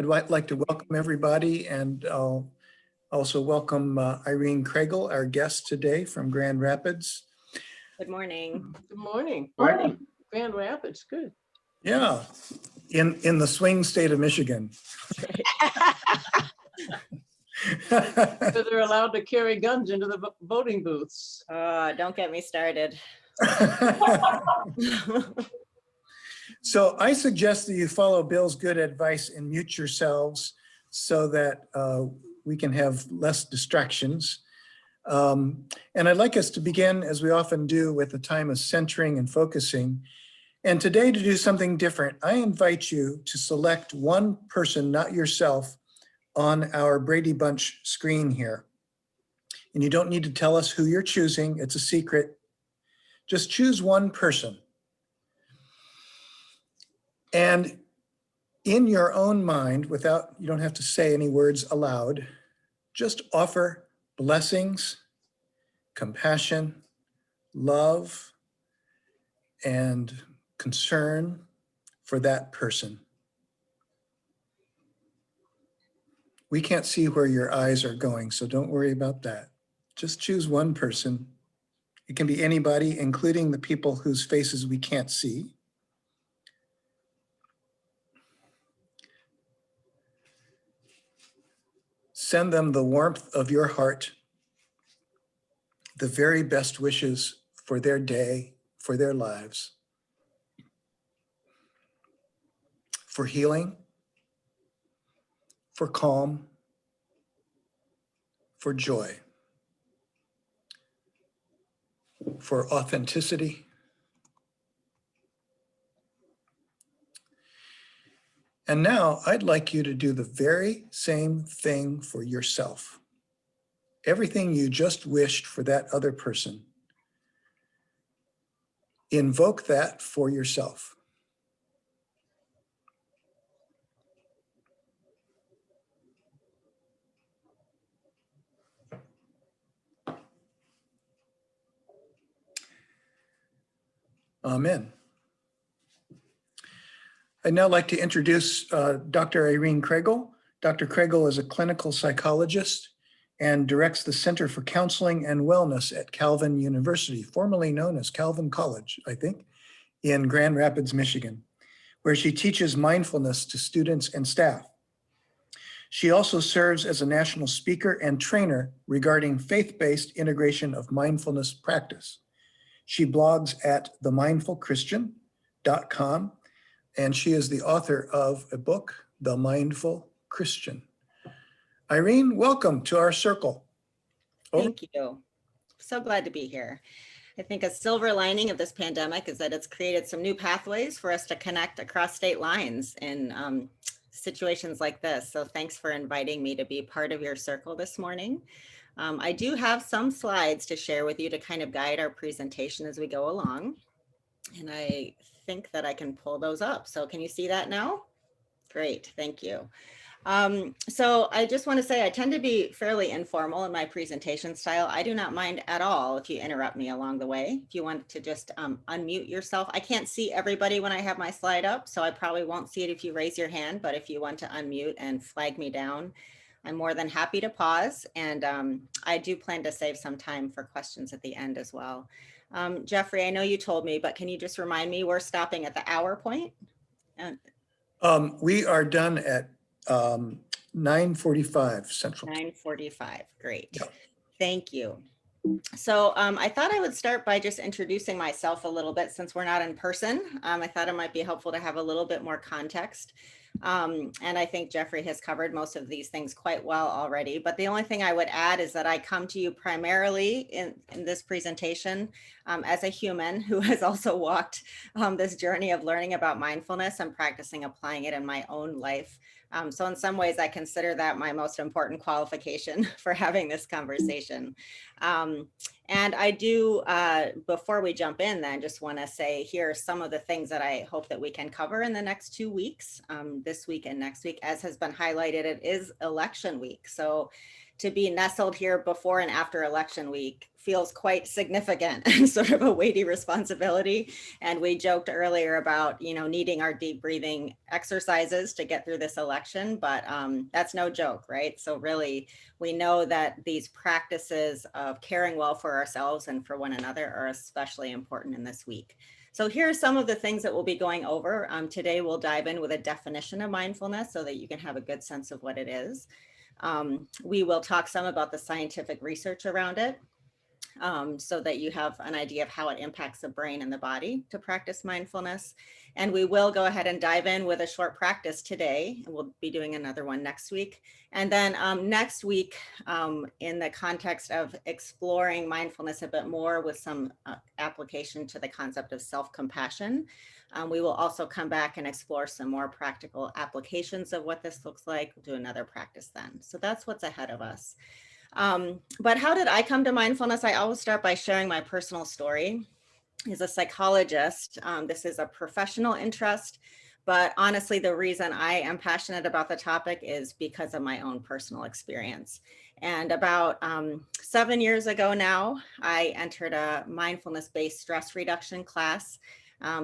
like to welcome everybody, and I'll also welcome Irene Kregel, our guest today from Grand Rapids. Good morning. Good morning. Morning. Grand Rapids, good. Yeah, in the swing state of Michigan. So they're allowed to carry guns into the voting booths. Don't get me started. So I suggest that you follow Bill's good advice and mute yourselves so that we can have less distractions. And I'd like us to begin, as we often do, with a time of centering and focusing. And today, to do something different, I invite you to select one person, not yourself, on our Brady Bunch screen here. And you don't need to tell us who you're choosing. It's a secret. Just choose one person. And in your own mind, you don't have to say any words aloud, just offer blessings, compassion, love, and concern for that person. We can't see where your eyes are going, so don't worry about that. Just choose one person. It can be anybody, including the people whose faces we can't see. Send them the warmth of your heart, the very best wishes for their day, for their lives, for healing, for calm, for joy, for authenticity. And now I'd like you to do the very same thing for yourself. Everything you just wished for that other person, invoke that for yourself. Amen. I'd now like to introduce Dr. Irene Kregel. Dr. Kregel is a clinical psychologist and directs the Center for Counseling and Wellness at Calvin University, formerly known as Calvin College, I think, in Grand Rapids, Michigan, where she teaches mindfulness to students and staff. She also serves as a national speaker and trainer regarding faith-based integration of mindfulness practice. She blogs at themindfulchristian.com, and she is the author of a book, The Mindful Christian. Irene, welcome to our circle. Thank you. So glad to be here. I think a silver lining of this pandemic is that it's created some new pathways for us to connect across state lines in situations like this. So thanks for inviting me to be part of your circle this morning. I do have some slides to share with you to kind of guide our presentation as we go along. And I think that I can pull those up. So can you see that now? Great, thank you. So I just want to say I tend to be fairly informal in my presentation style. I do not mind at all if you interrupt me along the way. If you want to just unmute yourself. I can't see everybody when I have my slide up, so I probably won't see it if you raise your hand, but if you want to unmute and flag me down, I'm more than happy to pause. And I do plan to save some time for questions at the end as well. Jeffrey, I know you told me, but can you just remind me, we're stopping at the hour point? We are done at 9:45 Central. 9:45, great. Yep. Thank you. So I thought I would start by just introducing myself a little bit since we're not in person. I thought it might be helpful to have a little bit more context. And I think Jeffrey has covered most of these things quite well already. But the only thing I would add is that I come to you primarily in this presentation as a human who has also walked this journey of learning about mindfulness and practicing applying it in my own life. So in some ways, I consider that my most important qualification for having this conversation. And I do, before we jump in then, just want to say here are some of the things that I hope that we can cover in the next 2 weeks, this week and next week. As has been highlighted, it is election week. So to be nestled here before and after election week feels quite significant and sort of a weighty responsibility. And we joked earlier about, needing our deep breathing exercises to get through this election, but that's no joke, right? So really, we know that these practices of caring well for ourselves and for one another are especially important in this week. So here are some of the things that we'll be going over. Today, we'll dive in with a definition of mindfulness so that you can have a good sense of what it is. We will talk some about the scientific research around it, so that you have an idea of how it impacts the brain and the body to practice mindfulness. And we will go ahead and dive in with a short practice today. We'll be doing another one next week. And then next week, in the context of exploring mindfulness a bit more with some application to the concept of self-compassion, we will also come back and explore some more practical applications of what this looks like. We'll do another practice then. So that's what's ahead of us. But how did I come to mindfulness? I always start by sharing my personal story. As a psychologist, this is a professional interest, but honestly, the reason I am passionate about the topic is because of my own personal experience. And about 7 years ago now, I entered a mindfulness-based stress reduction class.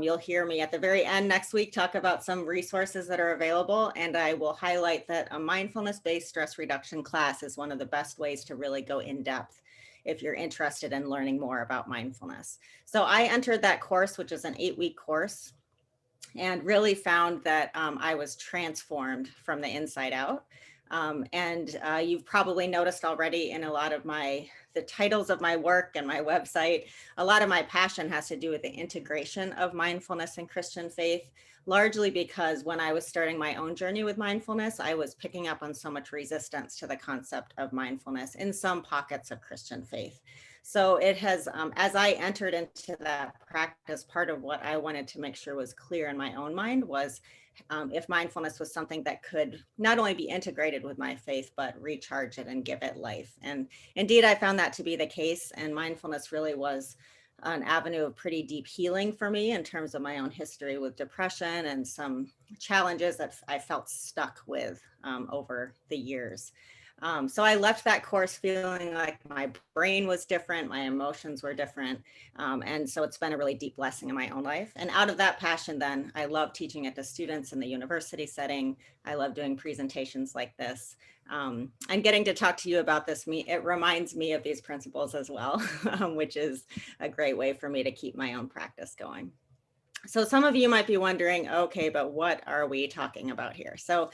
You'll hear me at the very end next week talk about some resources that are available, and I will highlight that a mindfulness-based stress reduction class is one of the best ways to really go in depth if you're interested in learning more about mindfulness. So I entered that course, which is an 8-week course, and really found that I was transformed from the inside out. You've probably noticed already in a lot of the titles of my work and my website, a lot of my passion has to do with the integration of mindfulness and Christian faith, largely because when I was starting my own journey with mindfulness, I was picking up on so much resistance to the concept of mindfulness in some pockets of Christian faith. So it has, as I entered into that practice, part of what I wanted to make sure was clear in my own mind was if mindfulness was something that could not only be integrated with my faith, but recharge it and give it life. And indeed, I found that to be the case. And mindfulness really was an avenue of pretty deep healing for me in terms of my own history with depression and some challenges that I felt stuck with over the years. So I left that course feeling like my brain was different, my emotions were different. And so it's been a really deep blessing in my own life. And out of that passion, then I love teaching it to students in the university setting. I love doing presentations like this. And getting to talk to you about this, it reminds me of these principles as well, which is a great way for me to keep my own practice going. So some of you might be wondering, okay, but what are we talking about here? So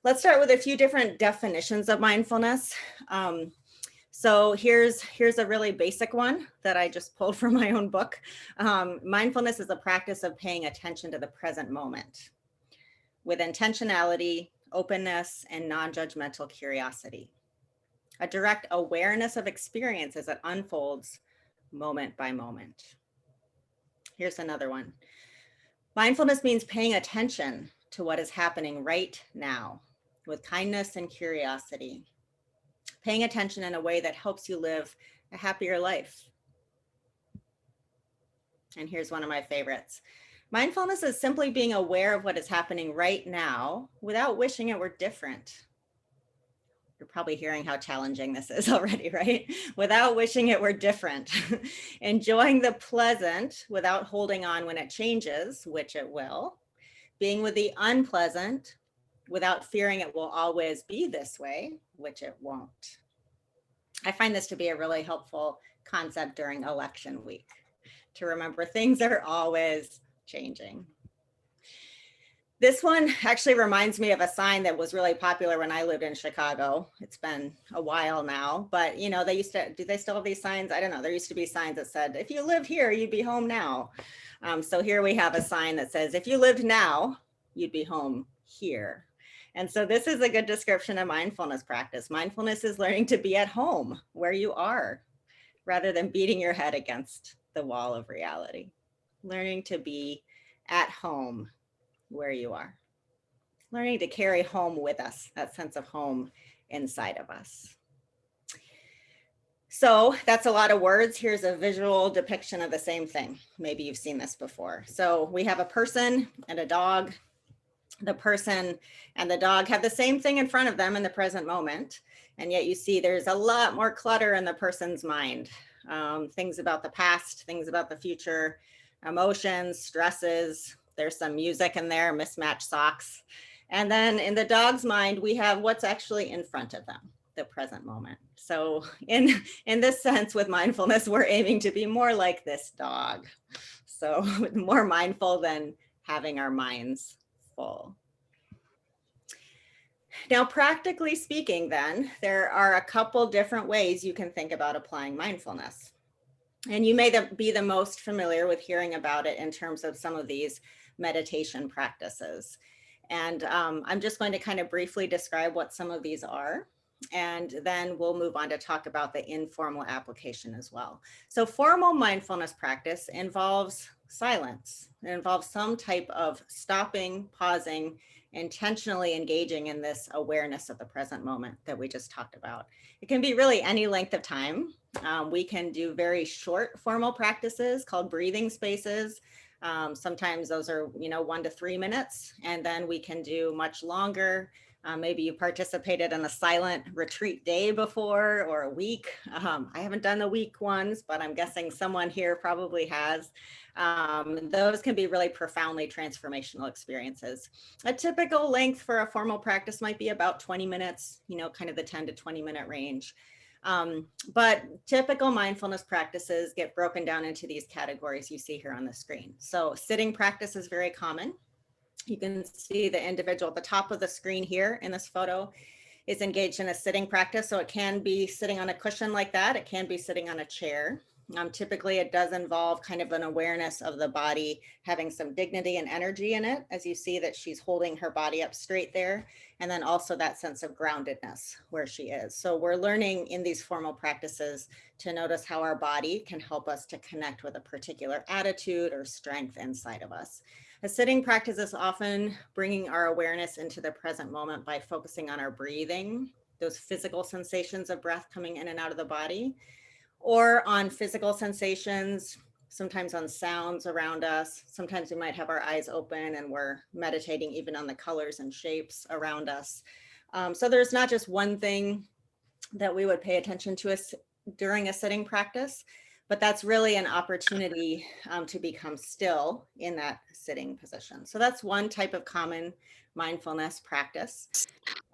let's start with a few different definitions of mindfulness. So here's a really basic one that I just pulled from my own book. Mindfulness is the practice of paying attention to the present moment with intentionality, openness, and non-judgmental curiosity. A direct awareness of experience as it unfolds moment by moment. Here's another one. Mindfulness means paying attention to what is happening right now with kindness and curiosity, paying attention in a way that helps you live a happier life. And here's one of my favorites. Mindfulness is simply being aware of what is happening right now without wishing it were different. You're probably hearing how challenging this is already, right? Without wishing it were different. Enjoying the pleasant without holding on when it changes, which it will. Being with the unpleasant without fearing it will always be this way, which it won't. I find this to be a really helpful concept during election week, to remember things are always changing. This one actually reminds me of a sign that was really popular when I lived in Chicago. It's been a while now, but they used to, do they still have these signs? I don't know. There used to be signs that said, if you lived here, you'd be home now. So here we have a sign that says, if you lived now, you'd be home here. And so this is a good description of mindfulness practice. Mindfulness is learning to be at home where you are, rather than beating your head against the wall of reality. Learning to be at home where you are. Learning to carry home with us, that sense of home inside of us. So that's a lot of words. Here's a visual depiction of the same thing. Maybe you've seen this before. So we have a person and a dog. The person and the dog have the same thing in front of them in the present moment. And yet you see there's a lot more clutter in the person's mind. Things about the past, things about the future, emotions, stresses. There's some music in there, mismatched socks. And then in the dog's mind, we have what's actually in front of them, the present moment. So in this sense, with mindfulness, we're aiming to be more like this dog. So more mindful than having our minds full. Now, practically speaking, then, there are a couple different ways you can think about applying mindfulness. And you may be the most familiar with hearing about it in terms of some of these meditation practices. And I'm just going to kind of briefly describe what some of these are. And then we'll move on to talk about the informal application as well. So formal mindfulness practice involves silence. It involves some type of stopping, pausing, intentionally engaging in this awareness of the present moment that we just talked about. It can be really any length of time. We can do very short formal practices called breathing spaces. Sometimes those are, 1 to 3 minutes, and then we can do much longer. Maybe you participated in a silent retreat day before, or a week. I haven't done the week ones, but I'm guessing someone here probably has. Those can be really profoundly transformational experiences. A typical length for a formal practice might be about 20 minutes, kind of the 10 to 20 minute range. But typical mindfulness practices get broken down into these categories you see here on the screen. So sitting practice is very common. You can see the individual at the top of the screen here in this photo is engaged in a sitting practice. So it can be sitting on a cushion like that. It can be sitting on a chair. Typically, it does involve kind of an awareness of the body having some dignity and energy in it, as you see that she's holding her body up straight there, and then also that sense of groundedness where she is. So we're learning in these formal practices to notice how our body can help us to connect with a particular attitude or strength inside of us. A sitting practice is often bringing our awareness into the present moment by focusing on our breathing, those physical sensations of breath coming in and out of the body, or on physical sensations, sometimes on sounds around us. Sometimes we might have our eyes open and we're meditating even on the colors and shapes around us. So there's not just one thing that we would pay attention to during a sitting practice, but that's really an opportunity to become still in that sitting position. So that's one type of common mindfulness practice.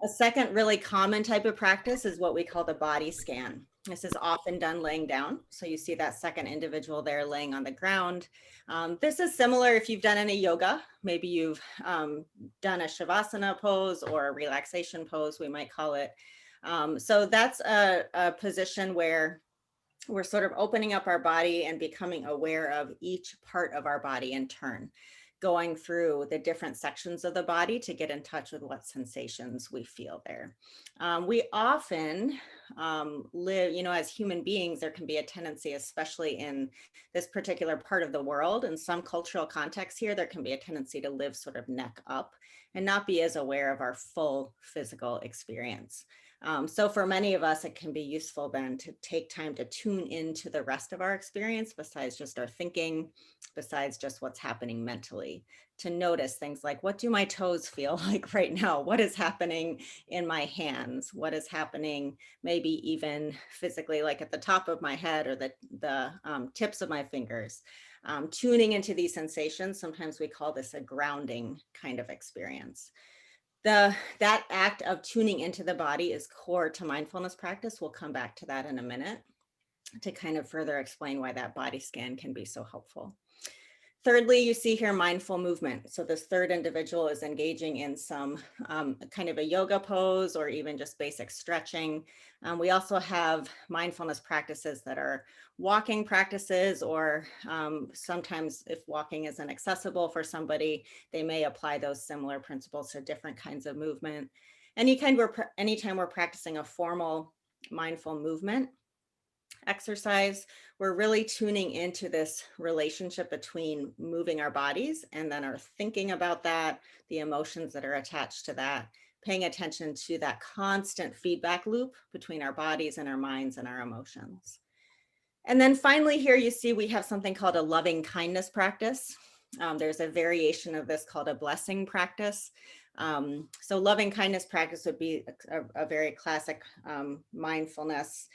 A second really common type of practice is what we call the body scan. This is often done laying down. So you see that second individual there laying on the ground. This is similar if you've done any yoga. Maybe you've done a Shavasana pose or a relaxation pose, we might call it. So that's a position where we're sort of opening up our body and becoming aware of each part of our body in turn, going through the different sections of the body to get in touch with what sensations we feel there. We often live, as human beings, there can be a tendency, especially in this particular part of the world, in some cultural contexts here, there can be a tendency to live sort of neck up and not be as aware of our full physical experience. So for many of us, it can be useful then to take time to tune into the rest of our experience besides just our thinking, besides just what's happening mentally, to notice things like, what do my toes feel like right now? What is happening in my hands? What is happening maybe even physically, like at the top of my head or the tips of my fingers? Tuning into these sensations, sometimes we call this a grounding kind of experience. That act of tuning into the body is core to mindfulness practice. We'll come back to that in a minute to kind of further explain why that body scan can be so helpful. Thirdly, you see here mindful movement. So this third individual is engaging in some kind of a yoga pose or even just basic stretching. We also have mindfulness practices that are walking practices, or sometimes if walking isn't accessible for somebody, they may apply those similar principles to different kinds of movement. Anytime we're practicing a formal mindful movement exercise, we're really tuning into this relationship between moving our bodies and then our thinking about that, the emotions that are attached to that, paying attention to that constant feedback loop between our bodies and our minds and our emotions. And then finally here you see we have something called a loving kindness practice. There's a variation of this called a blessing practice. So loving kindness practice would be a very classic mindfulness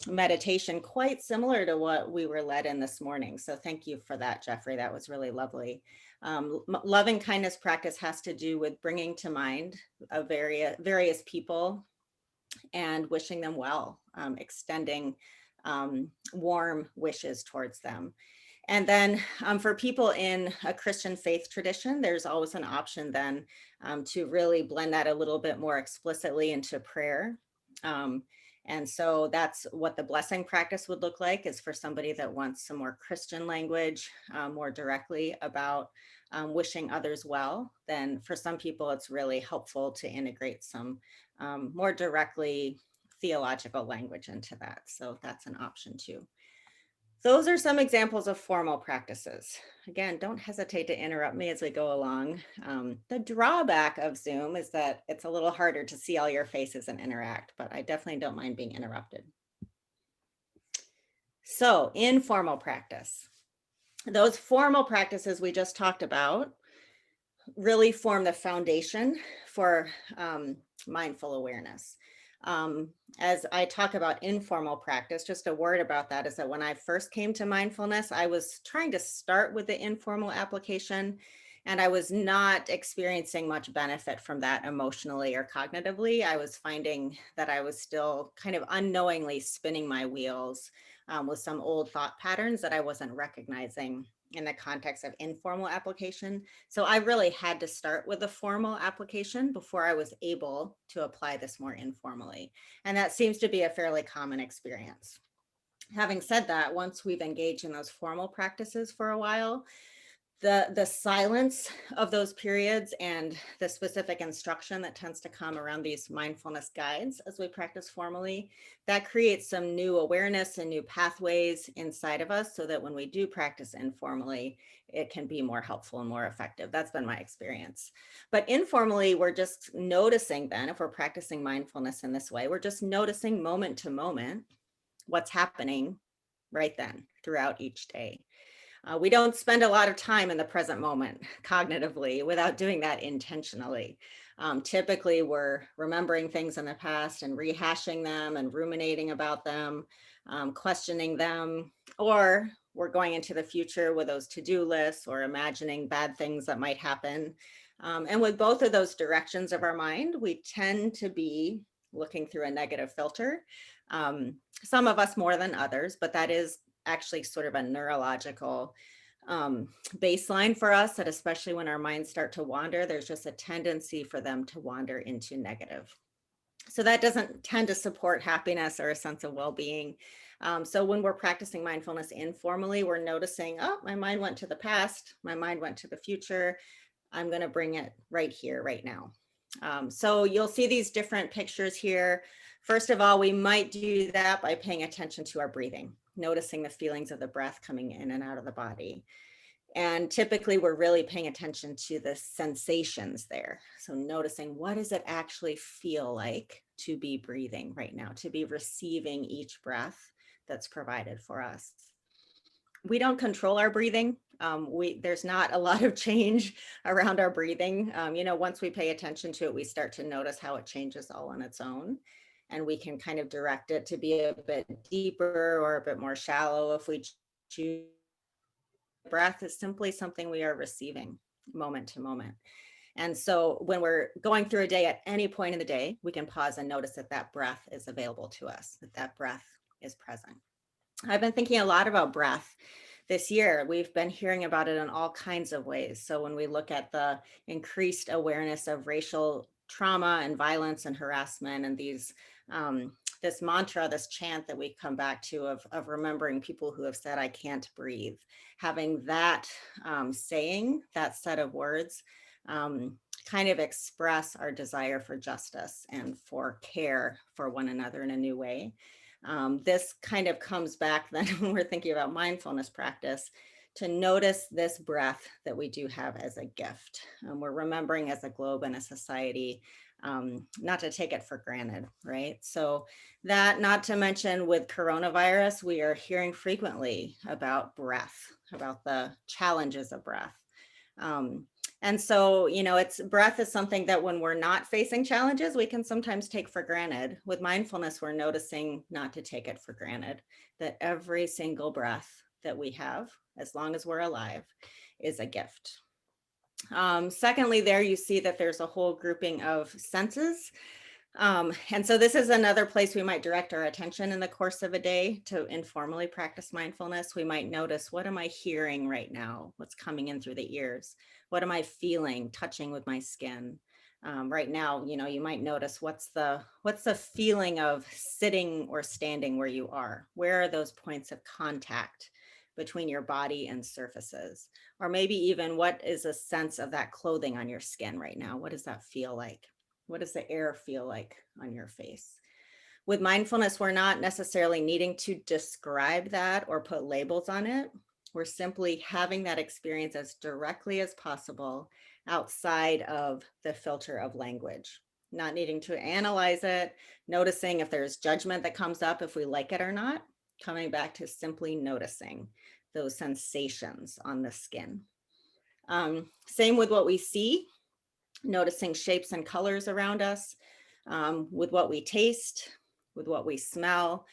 meditation, quite similar to what we were led in this morning. So thank you for that, Jeffrey. That was really lovely. Loving kindness practice has to do with bringing to mind various people and wishing them well, extending warm wishes towards them. And then for people in a Christian faith tradition, there's always an option then to really blend that a little bit more explicitly into prayer. And so that's what the blessing practice would look like, is for somebody that wants some more Christian language, more directly about wishing others well. Then for some people, it's really helpful to integrate some more directly theological language into that. So that's an option too. Those are some examples of formal practices. Again, don't hesitate to interrupt me as we go along. The drawback of Zoom is that it's a little harder to see all your faces and interact, but I definitely don't mind being interrupted. So informal practice. Those formal practices we just talked about really form the foundation for mindful awareness. As I talk about informal practice, just a word about that is that when I first came to mindfulness, I was trying to start with the informal application, and I was not experiencing much benefit from that emotionally or cognitively. I was finding that I was still kind of unknowingly spinning my wheels with some old thought patterns that I wasn't recognizing in the context of informal application. So I really had to start with a formal application before I was able to apply this more informally. And that seems to be a fairly common experience. Having said that, once we've engaged in those formal practices for a while, the silence of those periods and the specific instruction that tends to come around these mindfulness guides as we practice formally, that creates some new awareness and new pathways inside of us so that when we do practice informally, it can be more helpful and more effective. That's been my experience. But informally, we're just noticing then, if we're practicing mindfulness in this way, we're just noticing moment to moment what's happening right then throughout each day. We don't spend a lot of time in the present moment cognitively without doing that intentionally. Typically, we're remembering things in the past and rehashing them and ruminating about them, questioning them, or we're going into the future with those to-do lists or imagining bad things that might happen. And with both of those directions of our mind, we tend to be looking through a negative filter. Some of us more than others, but that is actually sort of a neurological baseline for us, that especially when our minds start to wander, there's just a tendency for them to wander into negative. So that doesn't tend to support happiness or a sense of well-being. So when we're practicing mindfulness informally, we're noticing, oh, my mind went to the past, my mind went to the future. I'm going to bring it right here, right now. So you'll see these different pictures here. First of all, we might do that by paying attention to our breathing, noticing the feelings of the breath coming in and out of the body. And typically we're really paying attention to the sensations there. So noticing, what does it actually feel like to be breathing right now, to be receiving each breath that's provided for us. We don't control our breathing. There's not a lot of change around our breathing. Once we pay attention to it, we start to notice how it changes all on its own. And we can kind of direct it to be a bit deeper or a bit more shallow if we choose. Breath is simply something we are receiving moment to moment. And so when we're going through a day at any point in the day, we can pause and notice that that breath is available to us, that breath is present. I've been thinking a lot about breath this year. We've been hearing about it in all kinds of ways. So when we look at the increased awareness of racial trauma and violence and harassment and this mantra, this chant that we come back to of remembering people who have said, I can't breathe, having that saying, that set of words, kind of express our desire for justice and for care for one another in a new way. This kind of comes back then when we're thinking about mindfulness practice, to notice this breath that we do have as a gift. We're remembering as a globe and a society, not to take it for granted, right? So that, not to mention with coronavirus, we are hearing frequently about breath, about the challenges of breath. And so, breath is something that when we're not facing challenges, we can sometimes take for granted. With mindfulness, we're noticing not to take it for granted, that every single breath that we have, as long as we're alive, is a gift. Secondly, there you see that there's a whole grouping of senses. And so this is another place we might direct our attention in the course of a day to informally practice mindfulness. We might notice, what am I hearing right now? What's coming in through the ears? What am I feeling, touching with my skin? Right now, you might notice what's the feeling of sitting or standing where you are? Where are those points of contact between your body and surfaces? Or maybe even, what is a sense of that clothing on your skin right now? What does that feel like? What does the air feel like on your face? With mindfulness, we're not necessarily needing to describe that or put labels on it. We're simply having that experience as directly as possible outside of the filter of language, not needing to analyze it, noticing if there's judgment that comes up, if we like it or not, coming back to simply noticing those sensations on the skin. Same with what we see, noticing shapes and colors around us, with what we taste, with what we smell.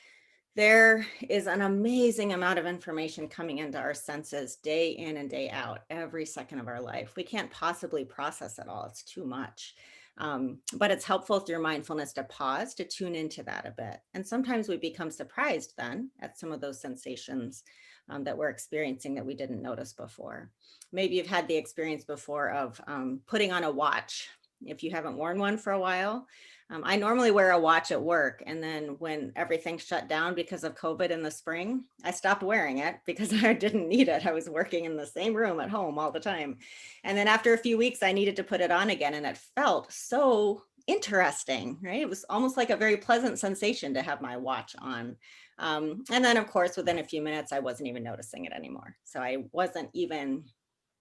There is an amazing amount of information coming into our senses day in and day out, every second of our life. We can't possibly process it all. It's too much. But it's helpful through mindfulness to pause, to tune into that a bit. And sometimes we become surprised then at some of those sensations that we're experiencing that we didn't notice before. Maybe you've had the experience before of putting on a watch. If you haven't worn one for a while, I normally wear a watch at work, and then when everything shut down because of COVID in the spring, I stopped wearing it because I didn't need it. I was working in the same room at home all the time. And then after a few weeks, I needed to put it on again, and it felt so interesting, right? It was almost like a very pleasant sensation to have my watch on. And then, of course, within a few minutes, I wasn't even noticing it anymore. So I wasn't even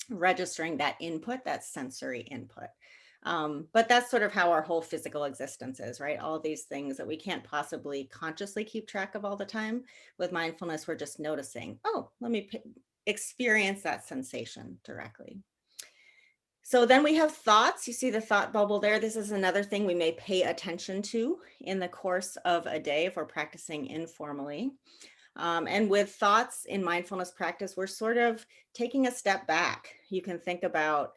registering that input, that sensory input. But that's sort of how our whole physical existence is, right? All of these things that we can't possibly consciously keep track of all the time. With mindfulness, we're just noticing, oh, let me experience that sensation directly. So then we have thoughts. You see the thought bubble there. This is another thing we may pay attention to in the course of a day if we're practicing informally. And with thoughts in mindfulness practice, we're sort of taking a step back. You can think about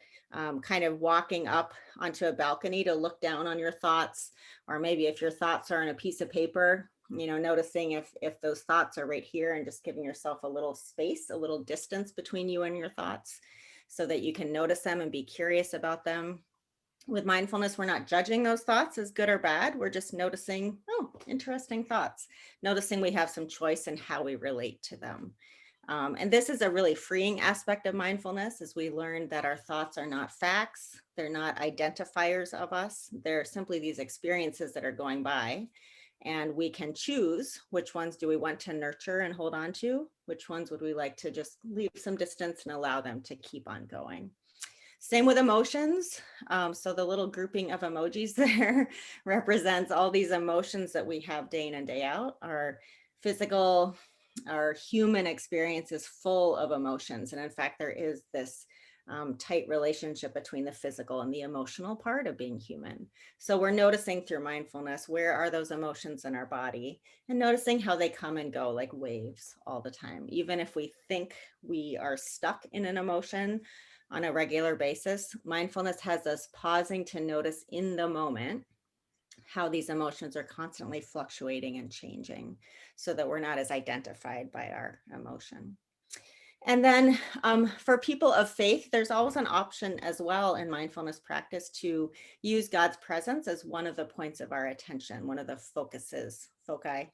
kind of walking up onto a balcony to look down on your thoughts, or maybe if your thoughts are on a piece of paper, noticing if those thoughts are right here and just giving yourself a little space, a little distance between you and your thoughts so that you can notice them and be curious about them. With mindfulness, we're not judging those thoughts as good or bad. We're just noticing, oh, interesting thoughts, noticing we have some choice in how we relate to them. And this is a really freeing aspect of mindfulness, as we learn that our thoughts are not facts. They're not identifiers of us. They're simply these experiences that are going by. And we can choose which ones do we want to nurture and hold on to, which ones would we like to just leave some distance and allow them to keep on going. Same with emotions. So the little grouping of emojis there represents all these emotions that we have day in and day out. Our physical, our human experience is full of emotions. And in fact, there is this tight relationship between the physical and the emotional part of being human. So we're noticing through mindfulness, where are those emotions in our body, and noticing how they come and go like waves all the time. Even if we think we are stuck in an emotion on a regular basis, mindfulness has us pausing to notice in the moment how these emotions are constantly fluctuating and changing so that we're not as identified by our emotion. And then for people of faith, there's always an option as well in mindfulness practice to use God's presence as one of the points of our attention, one of the foci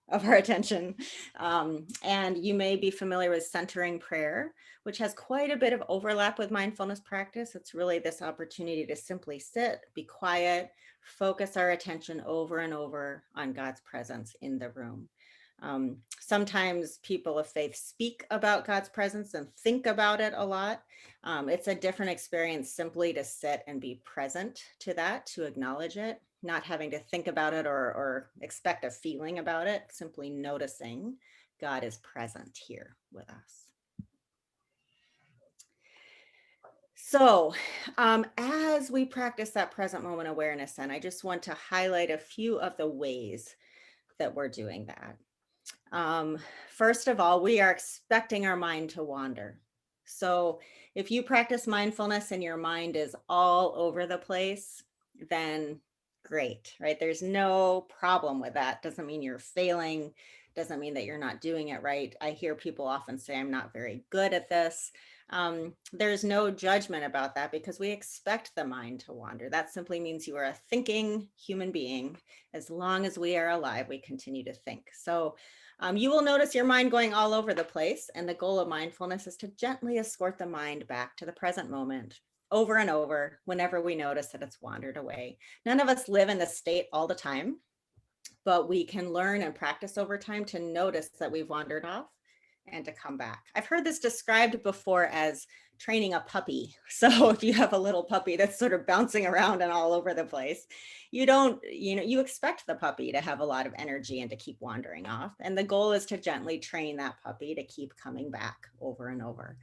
of our attention. And you may be familiar with centering prayer, which has quite a bit of overlap with mindfulness practice. It's really this opportunity to simply sit, be quiet, focus our attention over and over on God's presence in the room. Sometimes people of faith speak about God's presence and think about it a lot. It's a different experience simply to sit and be present to that, to acknowledge it, not having to think about it or expect a feeling about it, simply noticing God is present here with us. So, as we practice that present moment awareness, and I just want to highlight a few of the ways that we're doing that. Um, First of all, we are expecting our mind to wander. So, if you practice mindfulness and your mind is all over the place, then great, right? There's no problem with that. Doesn't mean you're failing, doesn't mean that you're not doing it right. I hear people often say, I'm not very good at this. There's no judgment about that because we expect the mind to wander. That simply means you are a thinking human being. As long as we are alive, we continue to think. So you will notice your mind going all over the place. And the goal of mindfulness is to gently escort the mind back to the present moment over and over whenever we notice that it's wandered away. None of us live in this state all the time, but we can learn and practice over time to notice that we've wandered off and to come back. I've heard this described before as training a puppy. So if you have a little puppy that's sort of bouncing around and all over the place, you expect the puppy to have a lot of energy and to keep wandering off. And the goal is to gently train that puppy to keep coming back over and over.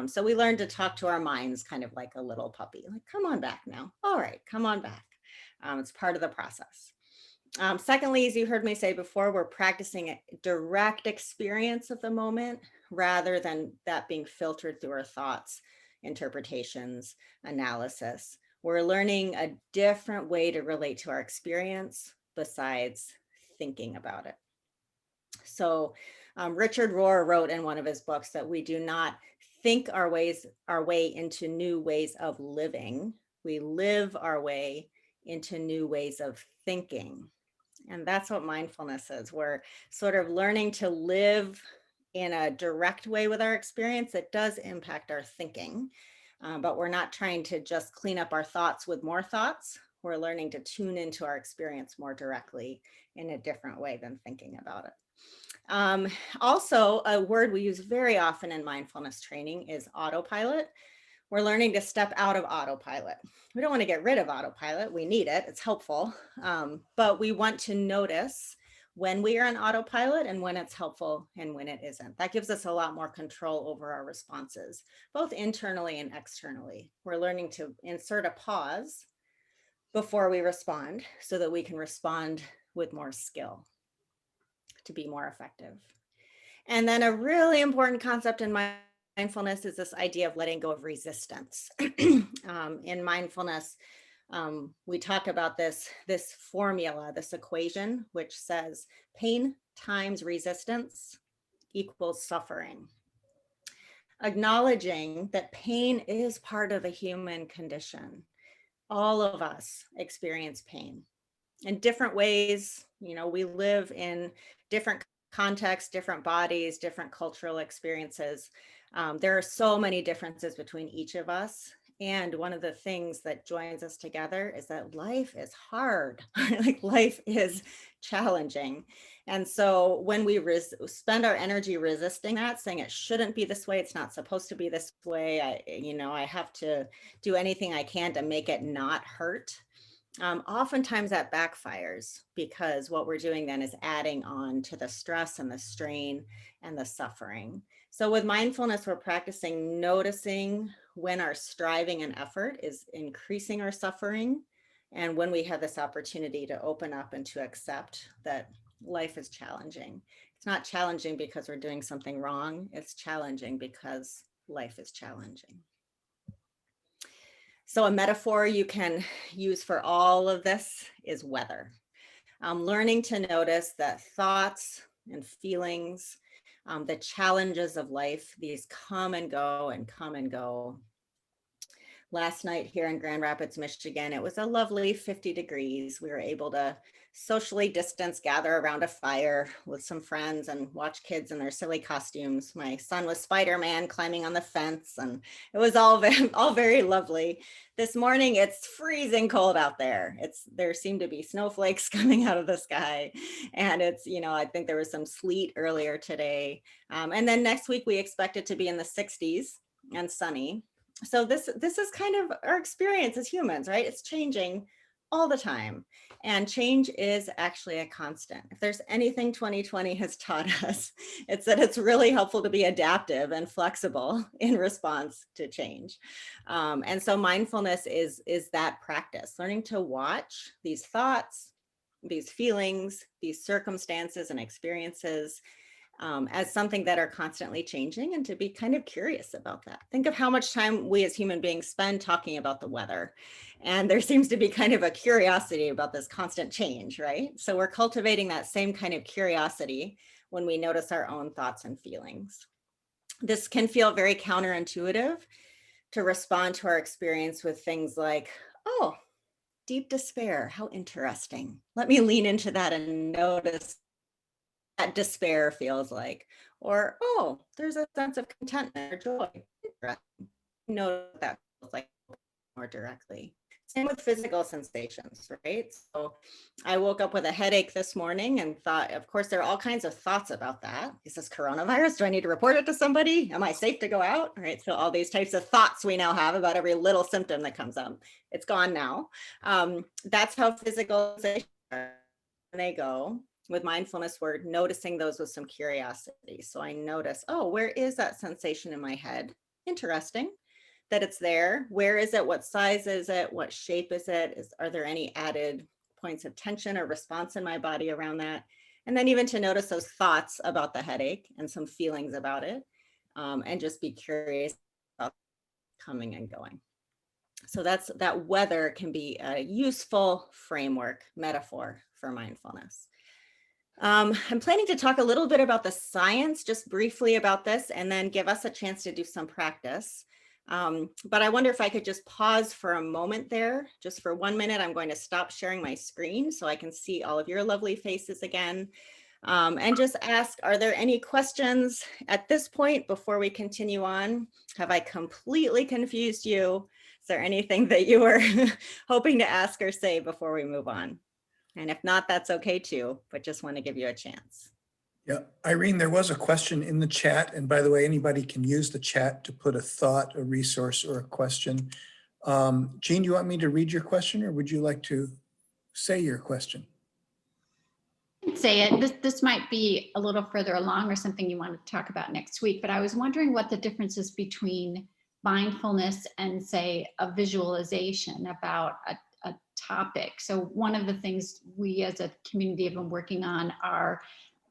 So we learn to talk to our minds kind of like a little puppy, like, come on back now. All right, come on back. It's part of the process. Secondly, as you heard me say before, we're practicing a direct experience of the moment rather than that being filtered through our thoughts, interpretations, analysis. We're learning a different way to relate to our experience besides thinking about it. So Richard Rohr wrote in one of his books that we do not think our way into new ways of living. We live our way into new ways of thinking. And that's what mindfulness is. We're sort of learning to live in a direct way with our experience that does impact our thinking. But we're not trying to just clean up our thoughts with more thoughts. We're learning to tune into our experience more directly in a different way than thinking about it. Also, a word we use very often in mindfulness training is autopilot. We're learning to step out of autopilot. We don't want to get rid of autopilot. We need it. It's helpful. But we want to notice when we are in autopilot and when it's helpful and when it isn't. That gives us a lot more control over our responses, both internally and externally. We're learning to insert a pause before we respond so that we can respond with more skill to be more effective. And then a really important concept in mindfulness is this idea of letting go of resistance. In mindfulness, we talk about this formula, this equation, which says pain times resistance equals suffering. Acknowledging that pain is part of the human condition. All of us experience pain in different ways. We live in different contexts, different bodies, different cultural experiences. There are so many differences between each of us. And one of the things that joins us together is that life is hard. Like, life is challenging. And so when we spend our energy resisting that, saying it shouldn't be this way, it's not supposed to be this way, I have to do anything I can to make it not hurt. Oftentimes that backfires because what we're doing then is adding on to the stress and the strain and the suffering. So with mindfulness, we're practicing noticing when our striving and effort is increasing our suffering, and when we have this opportunity to open up and to accept that life is challenging. It's not challenging because we're doing something wrong. It's challenging because life is challenging. So a metaphor you can use for all of this is weather. Learning to notice that thoughts and feelings, the challenges of life, these come and go and come and go. Last night here in Grand Rapids, Michigan, it was a lovely 50 degrees. We were able to socially distance, gather around a fire with some friends and watch kids in their silly costumes. My son was Spider-Man climbing on the fence, and it was all very lovely. This morning, it's freezing cold out there. There seem to be snowflakes coming out of the sky. And I think there was some sleet earlier today. And then next week, we expect it to be in the 60s and sunny. So this is kind of our experience as humans, right? It's changing, all the time. And change is actually a constant. If there's anything 2020 has taught us, it's that it's really helpful to be adaptive and flexible in response to change. And so mindfulness is that practice, learning to watch these thoughts, these feelings, these circumstances and experiences as something that are constantly changing, and to be kind of curious about that. Think of how much time we as human beings spend talking about the weather. And there seems to be kind of a curiosity about this constant change, right? So we're cultivating that same kind of curiosity when we notice our own thoughts and feelings. This can feel very counterintuitive to respond to our experience with things like, oh, deep despair, how interesting. Let me lean into that and notice that despair feels like, or, oh, there's a sense of contentment or joy. Know what that feels like more directly. Same with physical sensations, right? So I woke up with a headache this morning and thought, of course, there are all kinds of thoughts about that. Is this coronavirus? Do I need to report it to somebody? Am I safe to go out? Right. So all these types of thoughts we now have about every little symptom that comes up, it's gone now. That's how physical sensations are. When they go. With mindfulness, we're noticing those with some curiosity. So I notice, oh, where is that sensation in my head? Interesting that it's there. Where is it? What size is it? What shape is it? Are there any added points of tension or response in my body around that? And then even to notice those thoughts about the headache and some feelings about it, and just be curious about coming and going. So that weather can be a useful framework, metaphor for mindfulness. I'm planning to talk a little bit about the science, just briefly about this, and then give us a chance to do some practice. But I wonder if I could just pause for a moment there, just for 1 minute. I'm going to stop sharing my screen so I can see all of your lovely faces again. And just ask, are there any questions at this point before we continue on? Have I completely confused you? Is there anything that you were hoping to ask or say before we move on? And if not, that's okay too, but just want to give you a chance. Yeah, Irene, there was a question in the chat. And by the way, anybody can use the chat to put a thought, a resource, or a question. Jean, do you want me to read your question, or would you like to say your question? Say it. This might be a little further along or something you want to talk about next week, but I was wondering what the difference is between mindfulness and, say, a visualization about a topic. So one of the things we as a community have been working on are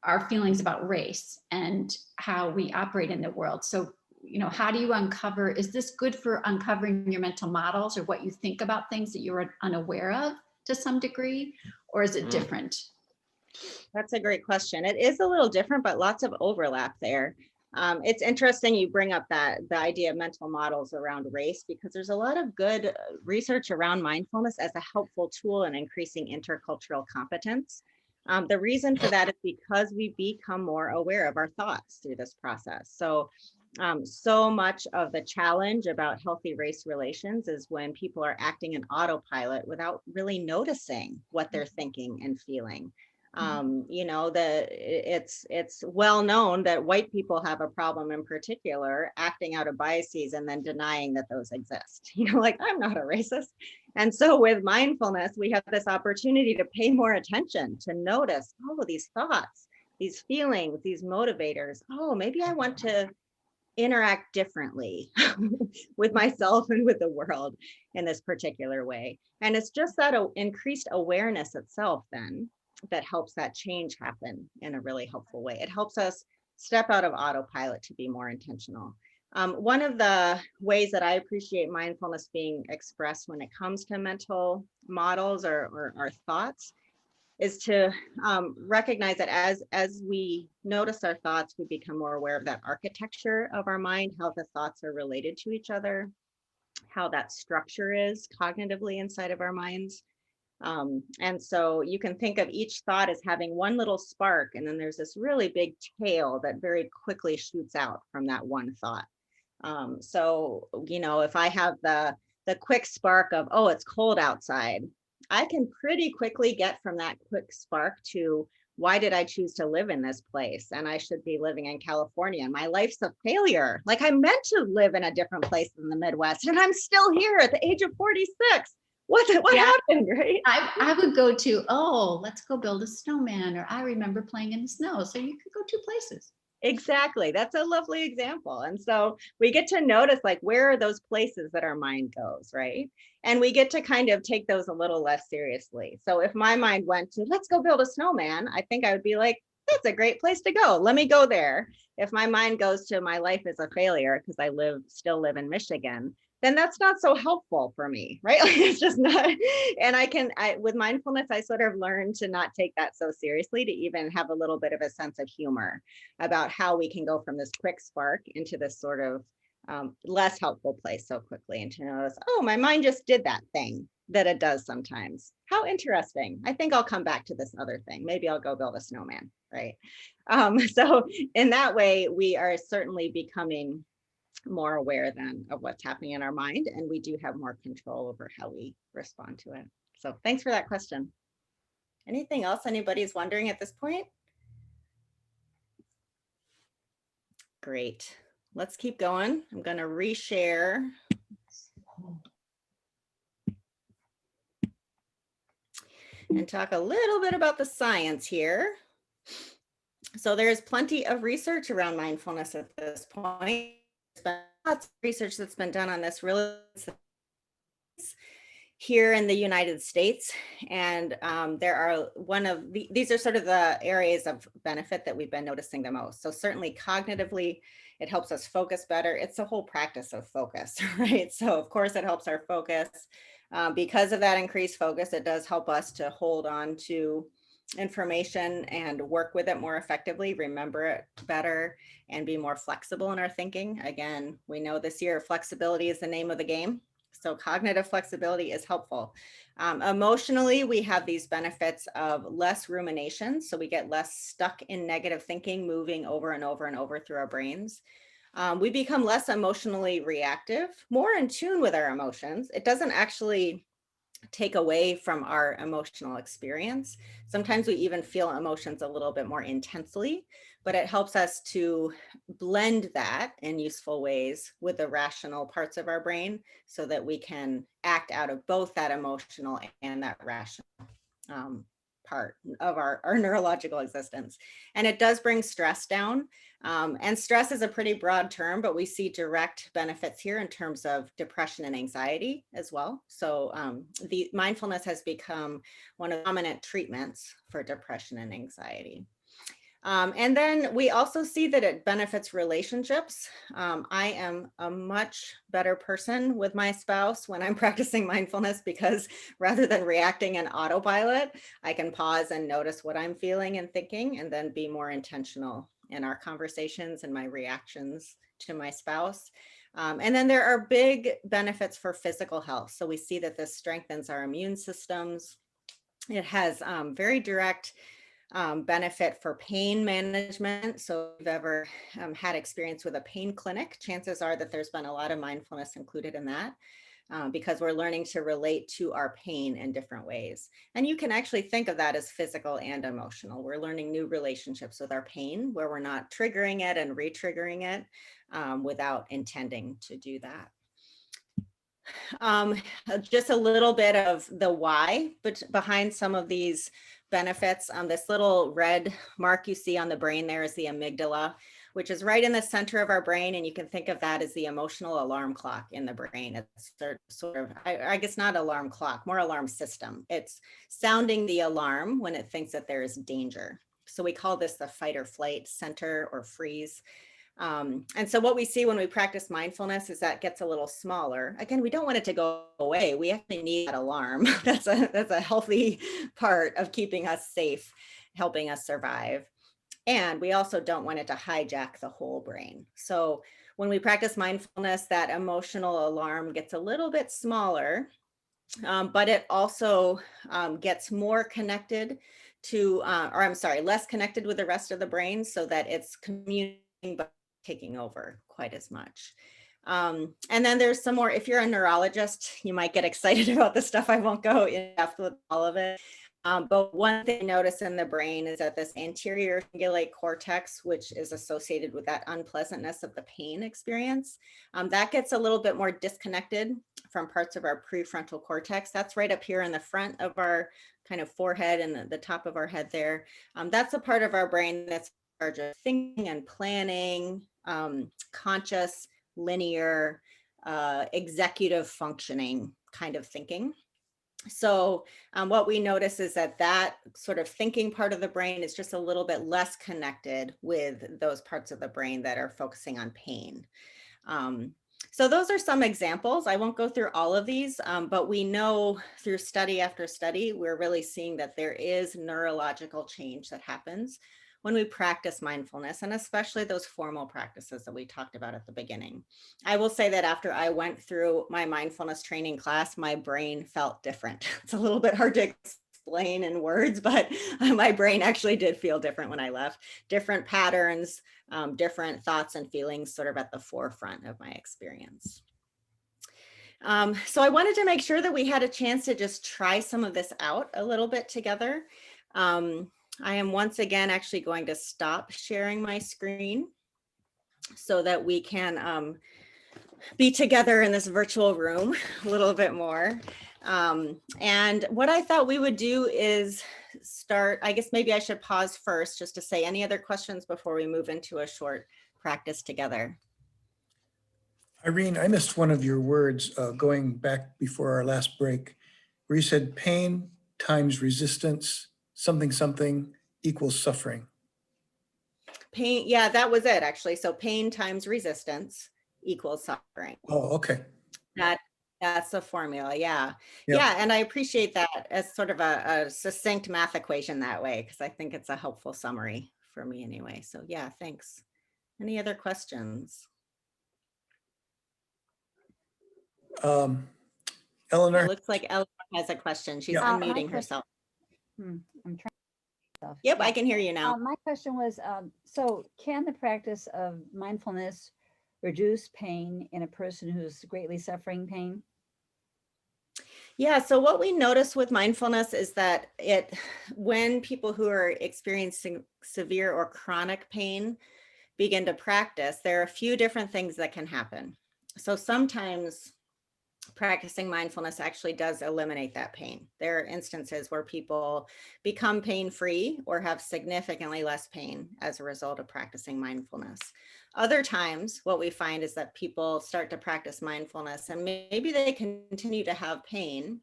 our feelings about race and how we operate in the world. So, you know, how do you uncover, is this good for uncovering your mental models or what you think about things that you're unaware of to some degree, or is it different? That's a great question. It is a little different, but lots of overlap there. It's interesting you bring up the idea of mental models around race, because there's a lot of good research around mindfulness as a helpful tool in increasing intercultural competence. The reason for that is because we become more aware of our thoughts through this process. So much of the challenge about healthy race relations is when people are acting in autopilot without really noticing what they're thinking and feeling. You know, it's well known that white people have a problem in particular acting out of biases and then denying that those exist. You know, like, I'm not a racist. And so with mindfulness, we have this opportunity to pay more attention, to notice, oh, these thoughts, these feelings, these motivators. Oh, maybe I want to interact differently with myself and with the world in this particular way. And it's just that increased awareness itself then that helps that change happen in a really helpful way. It helps us step out of autopilot to be more intentional. One of the ways that I appreciate mindfulness being expressed when it comes to mental models or thoughts is to recognize that as we notice our thoughts, we become more aware of that architecture of our mind, how the thoughts are related to each other, how that structure is cognitively inside of our minds. And so you can think of each thought as having one little spark, and then there's this really big tail that very quickly shoots out from that one thought. So, you know, if I have the quick spark of, oh, it's cold outside, I can pretty quickly get from that quick spark to, why did I choose to live in this place? And I should be living in California. My life's a failure. Like, I meant to live in a different place than the Midwest, and I'm still here at the age of 46. what Yeah. happened, right? I would go to, oh, let's go build a snowman, or I remember playing in the snow. So you could go two places. Exactly. That's a lovely example. And so we get to notice like where are those places that our mind goes, right? And we get to kind of take those a little less seriously. So if my mind went to let's go build a snowman, I think I would be like, that's a great place to go. Let me go there. If my mind goes to my life is a failure because I still live in Michigan, then that's not so helpful for me, right? Like it's just not. And with mindfulness, I sort of learned to not take that so seriously, to even have a little bit of a sense of humor about how we can go from this quick spark into this sort of less helpful place so quickly, and to notice, oh, my mind just did that thing that it does sometimes. How interesting. I think I'll come back to this other thing. Maybe I'll go build a snowman, right? So in that way, we are certainly becoming more aware then of what's happening in our mind, and we do have more control over how we respond to it. So thanks for that question. Anything else anybody's wondering at this point? Great. Let's keep going. I'm going to reshare. And talk a little bit about the science here. So there's plenty of research around mindfulness at this point. There's been lots of research that's been done on this really here in the United States. And there are these are sort of the areas of benefit that we've been noticing the most. So certainly cognitively, it helps us focus better. It's a whole practice of focus, right? So of course it helps our focus. Because of that increased focus, it does help us to hold on to information and work with it more effectively, remember it better, and be more flexible in our thinking. Again, we know this year flexibility is the name of the game. So cognitive flexibility is helpful. Emotionally, we have these benefits of less rumination. So we get less stuck in negative thinking, moving over and over and over through our brains. We become less emotionally reactive, more in tune with our emotions. It doesn't actually take away from our emotional experience. Sometimes we even feel emotions a little bit more intensely, but it helps us to blend that in useful ways with the rational parts of our brain so that we can act out of both that emotional and that rational part of our neurological existence. And it does bring stress down. And stress is a pretty broad term, but we see direct benefits here in terms of depression and anxiety as well. So the mindfulness has become one of the dominant treatments for depression and anxiety. And then we also see that it benefits relationships. I am a much better person with my spouse when I'm practicing mindfulness, because rather than reacting in autopilot, I can pause and notice what I'm feeling and thinking, and then be more intentional in our conversations and my reactions to my spouse. And then there are big benefits for physical health. So we see that this strengthens our immune systems. It has very direct benefit for pain management. So if you've ever had experience with a pain clinic, chances are that there's been a lot of mindfulness included in that, because we're learning to relate to our pain in different ways. And you can actually think of that as physical and emotional. We're learning new relationships with our pain where we're not triggering it and re-triggering it without intending to do that. Just a little bit of the why behind some of these benefits. This little red mark you see on the brain there is the amygdala, which is right in the center of our brain. And you can think of that as the emotional alarm clock in the brain. It's sort of, I guess not alarm clock, more alarm system. It's sounding the alarm when it thinks that there is danger. So we call this the fight or flight center or freeze. And so what we see when we practice mindfulness is that gets a little smaller. Again, we don't want it to go away. We actually need that alarm. That's a healthy part of keeping us safe, helping us survive. And we also don't want it to hijack the whole brain. So when we practice mindfulness, that emotional alarm gets a little bit smaller, but it also gets more connected to, less connected with the rest of the brain, so that it's communicating but taking over quite as much. And then there's some more. If you're a neurologist, you might get excited about this stuff. I won't go in depth with all of it. But one thing I notice in the brain is that this anterior cingulate cortex, which is associated with that unpleasantness of the pain experience, that gets a little bit more disconnected from parts of our prefrontal cortex. That's right up here in the front of our kind of forehead and the top of our head there. That's a part of our brain that's in charge of thinking and planning, conscious, linear, executive functioning kind of thinking. So what we notice is that that sort of thinking part of the brain is just a little bit less connected with those parts of the brain that are focusing on pain. So those are some examples. I won't go through all of these, but we know through study after study, we're really seeing that there is neurological change that happens when we practice mindfulness, and especially those formal practices that we talked about at the beginning. I will say that after I went through my mindfulness training class, my brain felt different. It's a little bit hard to explain in words, but my brain actually did feel different when I left. Different patterns, different thoughts and feelings sort of at the forefront of my experience. So I wanted to make sure that we had a chance to just try some of this out a little bit together. I am once again actually going to stop sharing my screen so that we can be together in this virtual room a little bit more. And what I thought we would do is start, I guess maybe I should pause first just to say any other questions before we move into a short practice together. Irene, I missed one of your words going back before our last break, where you said pain times resistance, something, something equals suffering. Pain, yeah, that was it actually. So pain times resistance equals suffering. Oh, okay. That's the formula, yeah. Yeah. Yeah, and I appreciate that as sort of a succinct math equation that way, because I think it's a helpful summary for me anyway. So yeah, thanks. Any other questions? Eleanor? It looks like Eleanor has a question. She's Yeah. unmuting herself. I'm trying. Yep, Yeah. I can hear you now. My question was, so can the practice of mindfulness reduce pain in a person who's greatly suffering pain? Yeah, so what we notice with mindfulness is that when people who are experiencing severe or chronic pain begin to practice, there are a few different things that can happen. So sometimes practicing mindfulness actually does eliminate that pain. There are instances where people become pain-free or have significantly less pain as a result of practicing mindfulness. Other times, what we find is that people start to practice mindfulness and maybe they continue to have pain,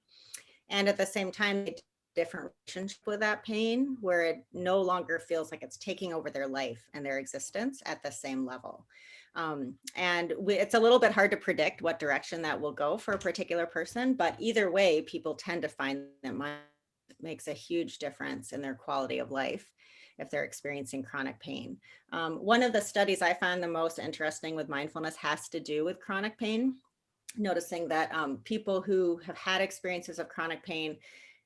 and at the same time, they different relationship with that pain where it no longer feels like it's taking over their life and their existence at the same level. It's a little bit hard to predict what direction that will go for a particular person, but either way, people tend to find that mindfulness makes a huge difference in their quality of life if they're experiencing chronic pain. One of the studies I found the most interesting with mindfulness has to do with chronic pain, noticing that people who have had experiences of chronic pain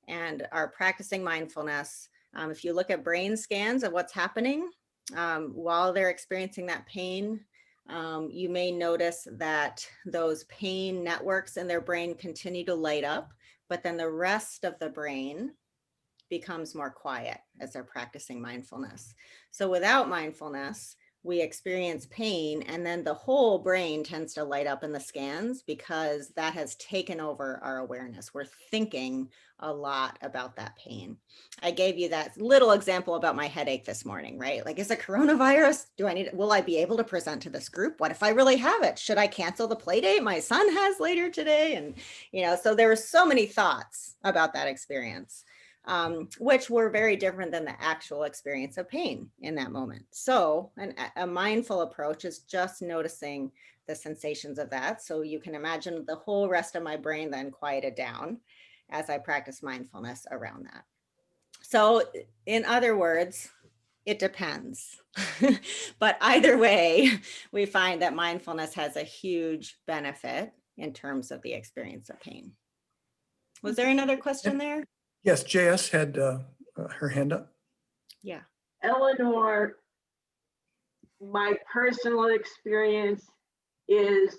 and are practicing mindfulness, if you look at brain scans of what's happening while they're experiencing that pain, you may notice that those pain networks in their brain continue to light up, but then the rest of the brain becomes more quiet as they're practicing mindfulness. So without mindfulness, we experience pain, and then the whole brain tends to light up in the scans because that has taken over our awareness. We're thinking a lot about that pain. I gave you that little example about my headache this morning, right? Like, is it coronavirus? Will I be able to present to this group? What if I really have it? Should I cancel the play date my son has later today? And, so there were so many thoughts about that experience. Which were very different than the actual experience of pain in that moment. So a mindful approach is just noticing the sensations of that. So you can imagine the whole rest of my brain then quieted down as I practice mindfulness around that. So in other words, it depends. But either way, we find that mindfulness has a huge benefit in terms of the experience of pain. Was there another question there? Yes, JS had her hand up. Yeah. Eleanor, my personal experience is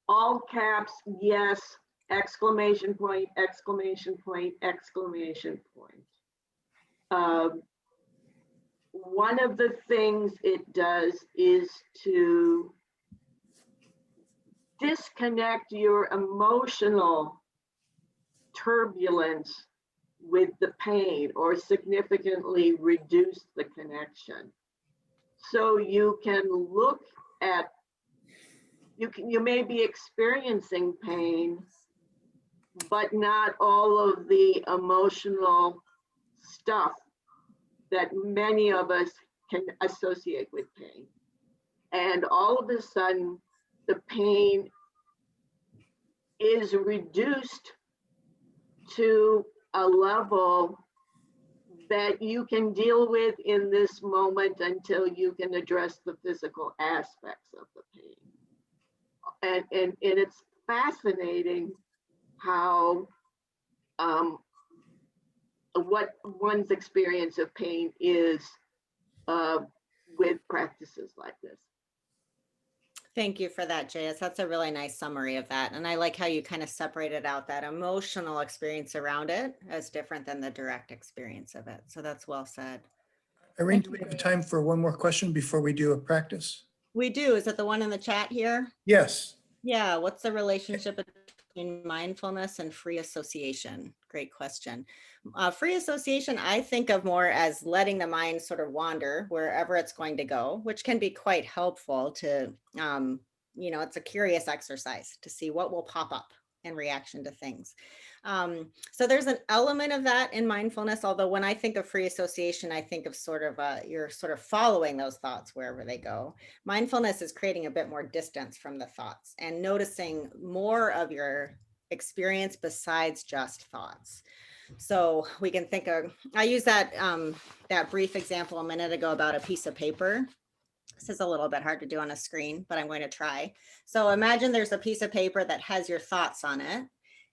all caps, yes, exclamation point, exclamation point, exclamation point. one of the things it does is to disconnect your emotional turbulence with the pain, or significantly reduce the connection. So you can look at, you may be experiencing pain, but not all of the emotional stuff that many of us can associate with pain. And all of a sudden, the pain is reduced to a level that you can deal with in this moment until you can address the physical aspects of the pain. And it's fascinating how what one's experience of pain is with practices like this. Thank you for that, J.S. That's a really nice summary of that. And I like how you kind of separated out that emotional experience around it as different than the direct experience of it. So that's well said. Irene, do we have time for one more question before we do a practice? We do. Is it the one in the chat here? Yes. Yeah. What's the relationship between mindfulness and free association? Great question. Free association, I think of more as letting the mind sort of wander wherever it's going to go, which can be quite helpful to, it's a curious exercise to see what will pop up in reaction to things. So there's an element of that in mindfulness, although when I think of free association, I think of sort of you're sort of following those thoughts wherever they go. Mindfulness is creating a bit more distance from the thoughts and noticing more of your experience besides just thoughts. So we can think of, I used that brief example a minute ago about a piece of paper. This is a little bit hard to do on a screen, but I'm going to try. So imagine there's a piece of paper that has your thoughts on it.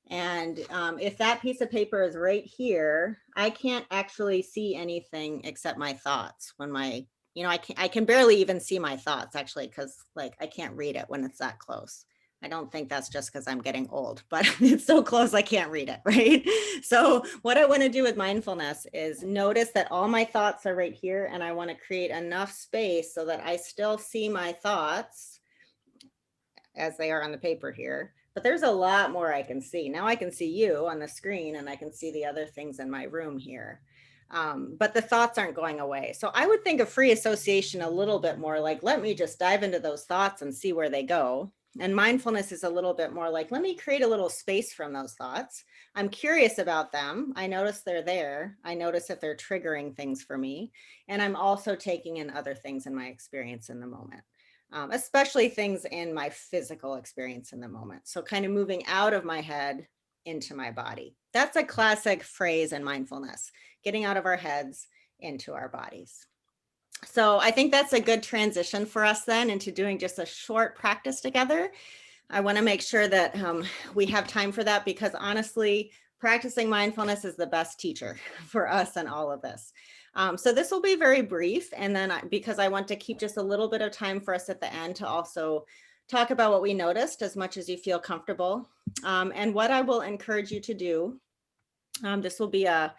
And if that piece of paper is right here, I can't actually see anything except my thoughts when I can barely even see my thoughts actually, because like I can't read it when it's that close. I don't think that's just because I'm getting old, but it's so close I can't read it, right? So what I want to do with mindfulness is notice that all my thoughts are right here, and I want to create enough space so that I still see my thoughts as they are on the paper here. But there's a lot more I can see. Now I can see you on the screen, and I can see the other things in my room here. But the thoughts aren't going away. So I would think of free association a little bit more like, let me just dive into those thoughts and see where they go. And mindfulness is a little bit more like, let me create a little space from those thoughts. I'm curious about them. I notice they're there. I notice that they're triggering things for me. And I'm also taking in other things in my experience in the moment, especially things in my physical experience in the moment. So kind of moving out of my head into my body. That's a classic phrase in mindfulness, getting out of our heads into our bodies. So I think that's a good transition for us then into doing just a short practice together. I want to make sure that we have time for that, because honestly, practicing mindfulness is the best teacher for us in all of this. So this will be very brief. And then because I want to keep just a little bit of time for us at the end to also talk about what we noticed as much as you feel comfortable. And what I will encourage you to do, this will be a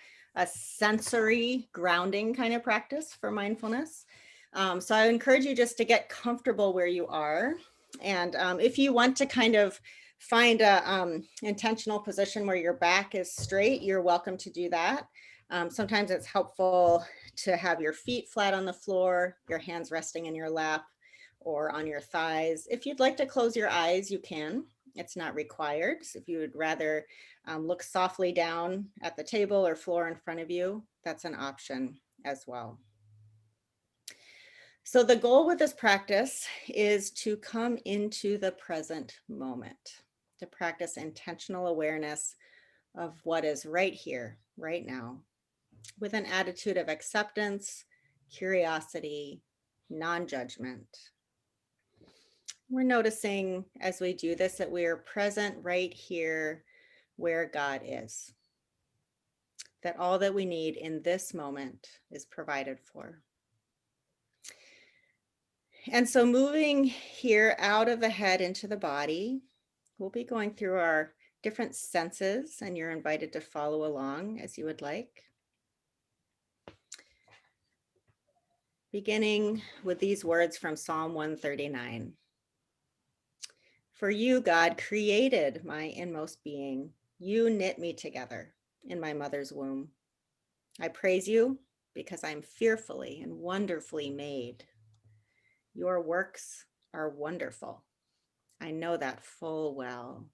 sensory grounding kind of practice for mindfulness. So I encourage you just to get comfortable where you are. And if you want to kind of find a intentional position where your back is straight, you're welcome to do that. Sometimes it's helpful to have your feet flat on the floor, your hands resting in your lap or on your thighs. If you'd like to close your eyes, you can. It's not required. So if you would rather look softly down at the table or floor in front of you, that's an option as well. So the goal with this practice is to come into the present moment, to practice intentional awareness of what is right here, right now, with an attitude of acceptance, curiosity, non-judgment. We're noticing as we do this that we are present right here where God is, that all that we need in this moment is provided for. And so moving here out of the head into the body, we'll be going through our different senses, and you're invited to follow along as you would like. beginning with these words from Psalm 139. For you, God, created my inmost being. You knit me together in my mother's womb. I praise you because I'm fearfully and wonderfully made. Your works are wonderful. I know that full well.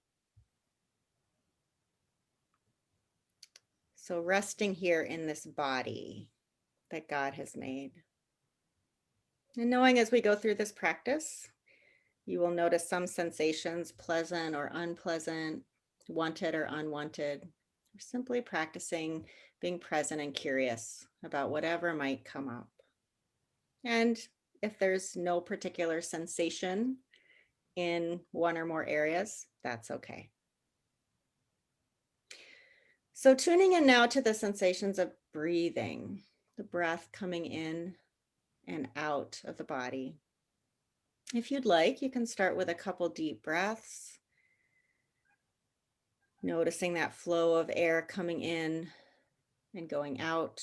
So resting here in this body that God has made. And knowing as we go through this practice, you will notice some sensations, pleasant or unpleasant, wanted or unwanted. We're simply practicing being present and curious about whatever might come up. And if there's no particular sensation in one or more areas, that's okay. So tuning in now to the sensations of breathing, the breath coming in and out of the body. If you'd like, you can start with a couple deep breaths, noticing that flow of air coming in and going out,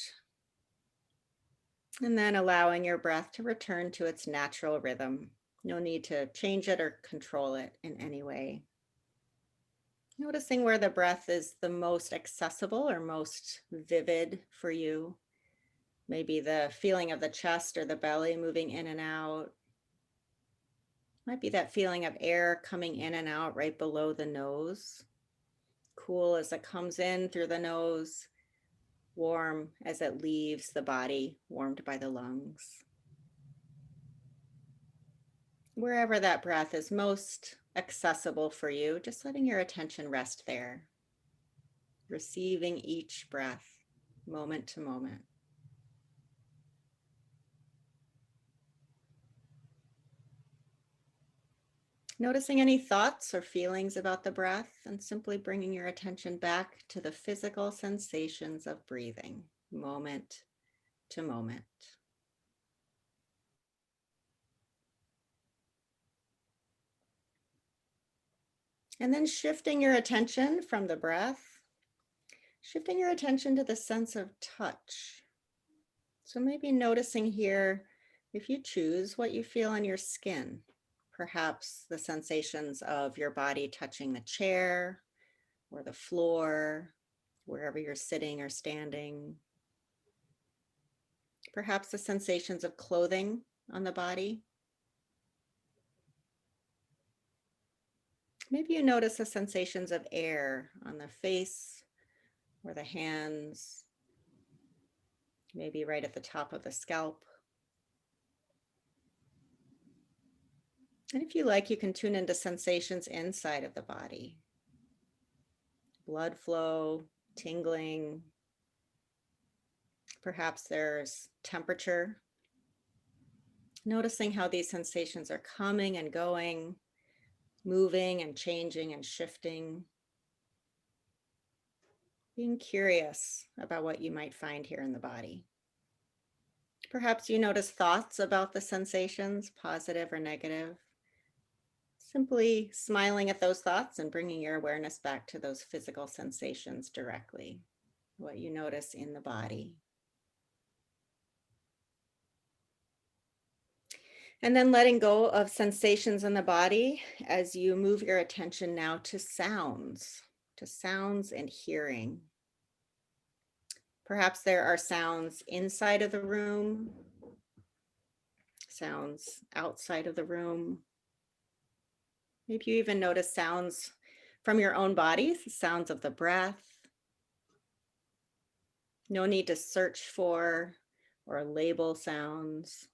and then allowing your breath to return to its natural rhythm. No need to change it or control it in any way. Noticing where the breath is the most accessible or most vivid for you. Maybe the feeling of the chest or the belly moving in and out. Might be that feeling of air coming in and out right below the nose. Cool as it comes in through the nose, warm as it leaves the body, warmed by the lungs. Wherever that breath is most accessible for you, just letting your attention rest there. Receiving each breath, moment to moment. Noticing any thoughts or feelings about the breath and simply bringing your attention back to the physical sensations of breathing, moment to moment. And then shifting your attention from the breath, shifting your attention to the sense of touch. So maybe noticing here, if you choose, what you feel on your skin. Perhaps the sensations of your body touching the chair or the floor, wherever you're sitting or standing. Perhaps the sensations of clothing on the body. Maybe you notice the sensations of air on the face or the hands, maybe right at the top of the scalp. And if you like, you can tune into sensations inside of the body. Blood flow, tingling. Perhaps there's temperature. Noticing how these sensations are coming and going, moving and changing and shifting. Being curious about what you might find here in the body. Perhaps you notice thoughts about the sensations, positive or negative. Simply smiling at those thoughts and bringing your awareness back to those physical sensations directly, what you notice in the body. And then letting go of sensations in the body as you move your attention now to sounds and hearing. Perhaps there are sounds inside of the room, sounds outside of the room. Maybe you even notice sounds from your own body, sounds of the breath. No need to search for or label sounds.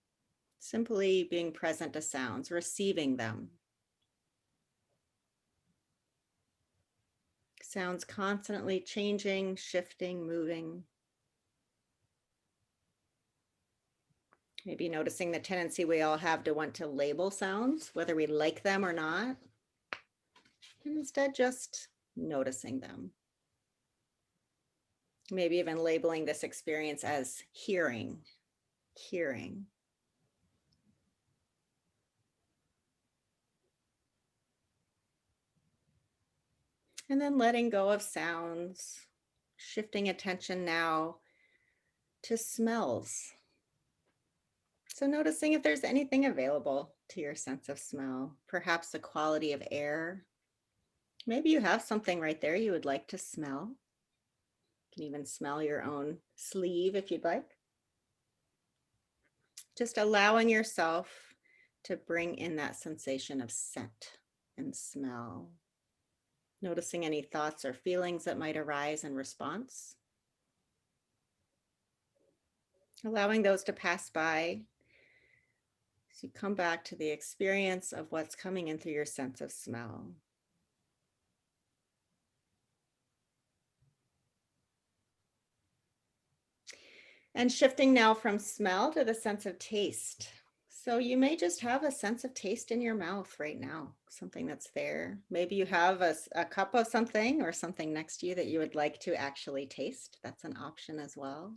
Simply being present to sounds, receiving them. Sounds constantly changing, shifting, moving. Maybe noticing the tendency we all have to want to label sounds, whether we like them or not. And instead just noticing them. Maybe even labeling this experience as hearing. And then letting go of sounds, shifting attention now to smells. So noticing if there's anything available to your sense of smell, perhaps the quality of air. Maybe you have something right there you would like to smell. You can even smell your own sleeve if you'd like. Just allowing yourself to bring in that sensation of scent and smell. Noticing any thoughts or feelings that might arise in response. Allowing those to pass by. So you come back to the experience of what's coming in through your sense of smell. And shifting now from smell to the sense of taste. So you may just have a sense of taste in your mouth right now, something that's there. Maybe you have a cup of something or something next to you that you would like to actually taste. That's an option as well.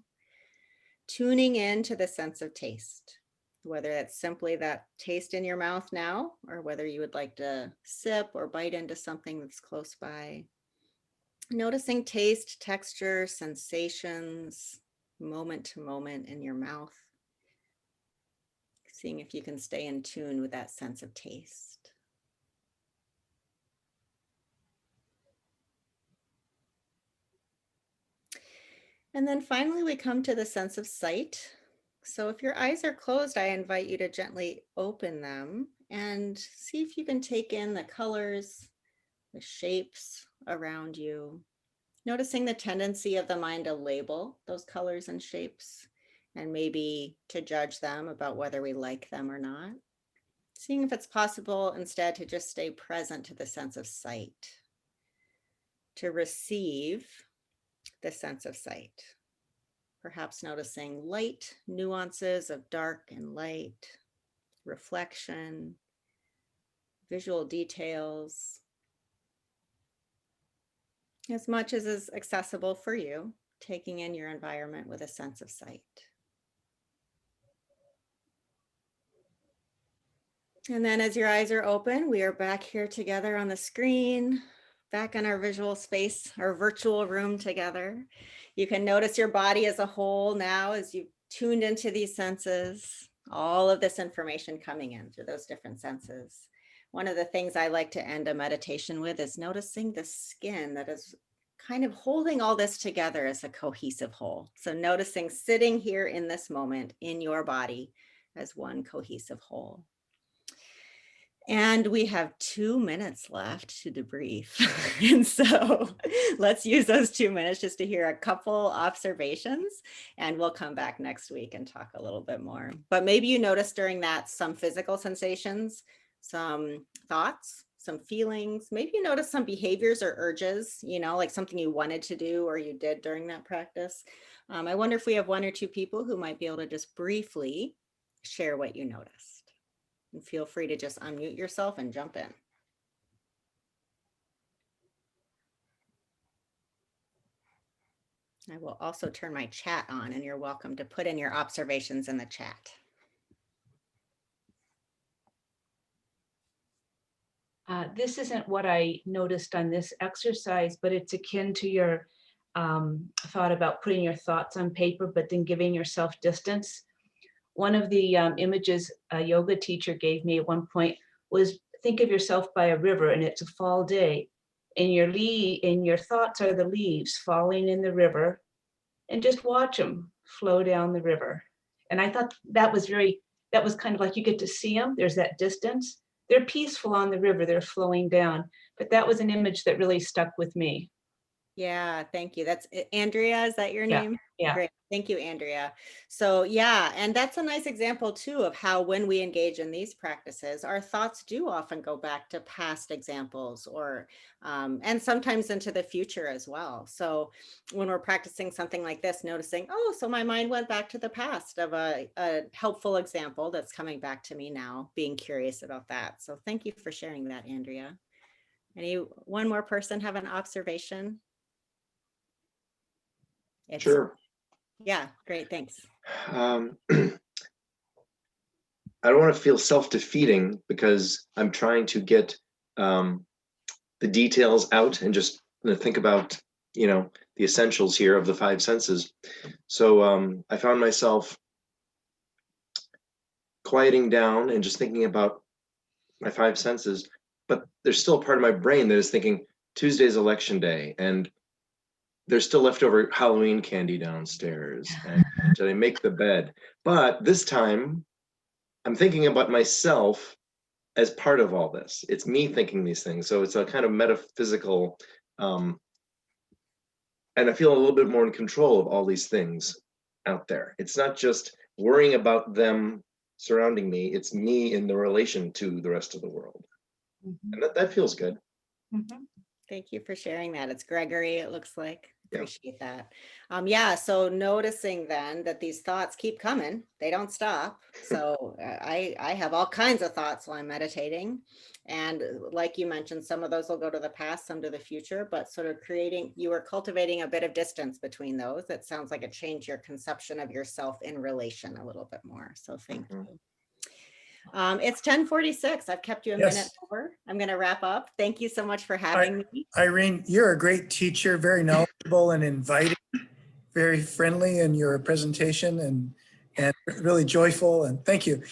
Tuning into the sense of taste, whether it's simply that taste in your mouth now, or whether you would like to sip or bite into something that's close by. Noticing taste, texture, sensations, moment to moment in your mouth. Seeing if you can stay in tune with that sense of taste. And then finally, we come to the sense of sight. So if your eyes are closed, I invite you to gently open them and see if you can take in the colors, the shapes around you. Noticing the tendency of the mind to label those colors and shapes and maybe to judge them about whether we like them or not. Seeing if it's possible instead to just stay present to the sense of sight, to receive the sense of sight. Perhaps noticing light nuances of dark and light, reflection, visual details, as much as is accessible for you, taking in your environment with a sense of sight. And then as your eyes are open, we are back here together on the screen, back in our visual space, our virtual room together. You can notice your body as a whole now as you've tuned into these senses, all of this information coming in through those different senses. One of the things I like to end a meditation with is noticing the skin that is kind of holding all this together as a cohesive whole. So noticing sitting here in this moment in your body as one cohesive whole. And we have 2 minutes left to debrief. And so let's use those 2 minutes just to hear a couple observations, and we'll come back next week and talk a little bit more. But maybe you noticed during that some physical sensations, some thoughts, some feelings, maybe you noticed some behaviors or urges, like something you wanted to do or you did during that practice. I wonder if we have 1 or 2 people who might be able to just briefly share what you noticed. And feel free to just unmute yourself and jump in. I will also turn my chat on, and you're welcome to put in your observations in the chat. This isn't what I noticed on this exercise, but it's akin to your thought about putting your thoughts on paper, but then giving yourself distance. One of the images a yoga teacher gave me at one point was, think of yourself by a river and it's a fall day, and your thoughts are the leaves falling in the river, and just watch them flow down the river. And I thought that was kind of like, you get to see them, there's that distance. They're peaceful on the river, they're flowing down. But that was an image that really stuck with me. Yeah, thank you. That's Andrea, is that your name? Yeah. Great. Thank you, Andrea. So yeah, and that's a nice example too of how when we engage in these practices, our thoughts do often go back to past examples or, and sometimes into the future as well. So when we're practicing something like this, noticing, oh, so my mind went back to the past of a helpful example that's coming back to me now, being curious about that. So thank you for sharing that, Andrea. One more person have an observation? Sure. Yeah, great, thanks. I don't want to feel self-defeating because I'm trying to get the details out and just think about, the essentials here of the 5 senses. So I found myself quieting down and just thinking about my five senses, but there's still a part of my brain that is thinking Tuesday's election day, and there's still leftover Halloween candy downstairs, and did I make the bed? But this time I'm thinking about myself as part of all this. It's me thinking these things. So it's a kind of metaphysical, and I feel a little bit more in control of all these things out there. It's not just worrying about them surrounding me, it's me in the relation to the rest of the world. And that feels good. Thank you for sharing that. It's Gregory, it looks like. Yeah. Appreciate that. Yeah, so noticing then that these thoughts keep coming, they don't stop. So I have all kinds of thoughts while I'm meditating. And like you mentioned, some of those will go to the past, some to the future, but sort of you are cultivating a bit of distance between those. That sounds like it changed your conception of yourself in relation a little bit more. So thank you. It's 10:46. I've kept you a minute over. I'm going to wrap up. Thank you so much for having me. Irene, you're a great teacher, very knowledgeable and inviting, very friendly in your presentation, and really joyful. And thank you.